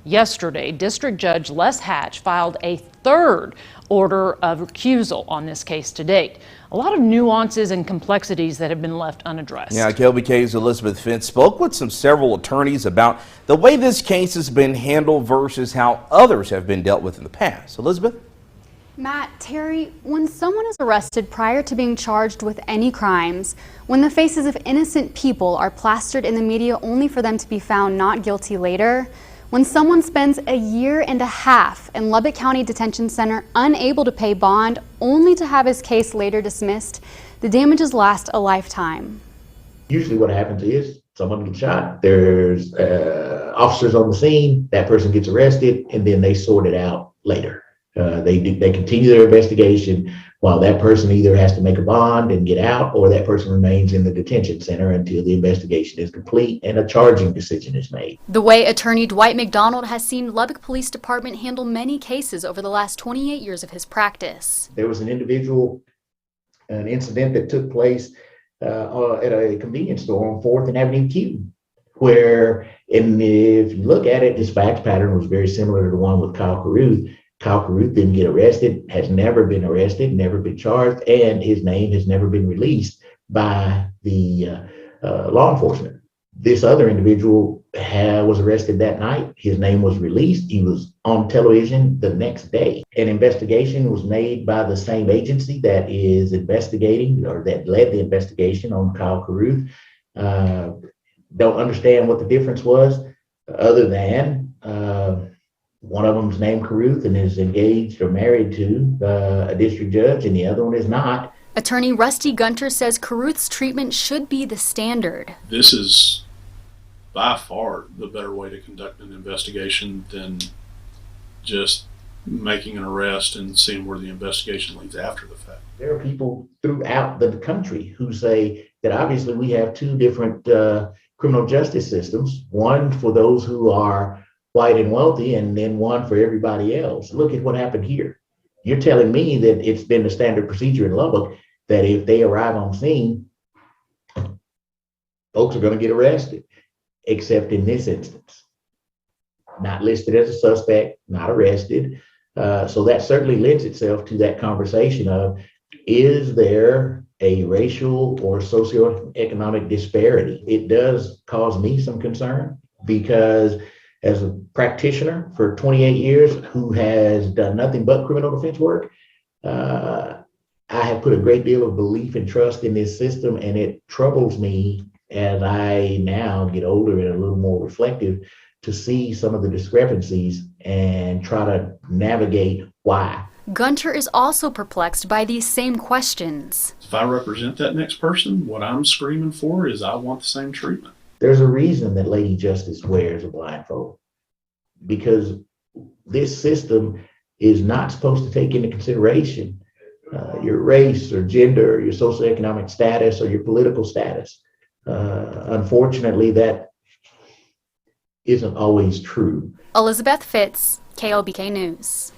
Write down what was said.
Yesterday, District Judge Les Hatch filed a third order of recusal on this case to date. A lot of nuances and complexities that have been left unaddressed. Yeah, KLBK's Elizabeth FITZ spoke with several attorneys about the way this case has been handled versus how others have been dealt with in the past. Elizabeth? Matt, Terry, when someone is arrested prior to being charged with any crimes, when the faces of innocent people are plastered in the media only for them to be found not guilty later, when someone spends a year and a half in Lubbock County Detention Center unable to pay bond only to have his case later dismissed, the damages last a lifetime. Usually what happens is someone gets shot, there's officers on the scene, that person gets arrested, and then they sort it out later. They continue their investigation while that person either has to make a bond and get out, or that person remains in the detention center until the investigation is complete and a charging decision is made. The way attorney Dwight McDonald has seen Lubbock Police Department handle many cases over the last 28 years of his practice. There was an incident that took place at a convenience store on 4th and Avenue Q, where, and if you look at it, his fact pattern was very similar to the one with Kyle Carruth. Kyle Carruth didn't get arrested, has never been arrested, never been charged, and his name has never been released by the law enforcement. This other individual was arrested that night. His name was released. He was on television the next day. An investigation was made by the same agency that is investigating, or that led the investigation on Kyle Carruth. Don't understand what the difference was, other than one of them is named Carruth and is engaged or married to a district judge, and the other one is not. Attorney Rusty Gunter says Carruth's treatment should be the standard. This is by far the better way to conduct an investigation than just making an arrest and seeing where the investigation leads after the fact. There are people throughout the country who say that obviously we have two different criminal justice systems, one for those who are white and wealthy, and then one for everybody else. Look at what happened here. You're telling me that it's been the standard procedure in Lubbock that if they arrive on scene, folks are going to get arrested, except in this instance. Not listed as a suspect, not arrested. So that certainly lends itself to that conversation of, is there a racial or socioeconomic disparity? It does cause me some concern, because as a practitioner for 28 years who has done nothing but criminal defense work, I have put a great deal of belief and trust in this system, and it troubles me as I now get older and a little more reflective to see some of the discrepancies and try to navigate why. Gunter is also perplexed by these same questions. If I represent that next person, what I'm screaming for is I want the same treatment. There's a reason that Lady Justice wears a blindfold, because this system is not supposed to take into consideration your race or gender, or your socioeconomic status, or your political status. Unfortunately, that isn't always true. Elizabeth FITZ, KLBK News.